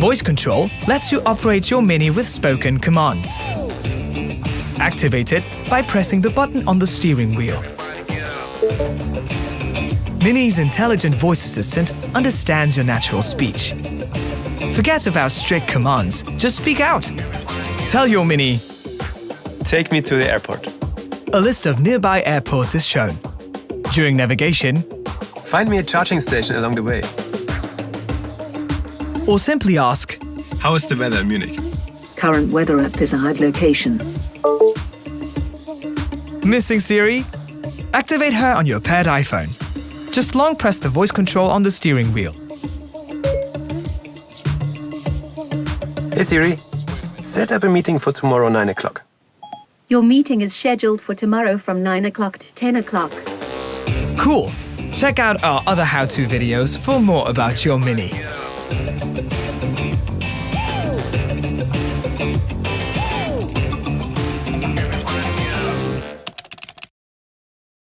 Voice control lets you operate your Mini with spoken commands. Activate it by pressing the button on the steering wheel. Mini's intelligent voice assistant understands your natural speech. Forget about strict commands, just speak out. Tell your Mini, Take me to the airport. a list of nearby airports is shown. During navigation, Find me a charging station along the way. or simply ask, How is the weather in Munich? Current weather at desired location. Missing Siri? Activate her on your paired iPhone. Just long press the voice control on the steering wheel. Hey Siri, set up a meeting for tomorrow 9 o'clock. Your meeting is scheduled for tomorrow from 9 o'clock to 10 o'clock. Cool! Check out our other how-to videos for more about your Mini.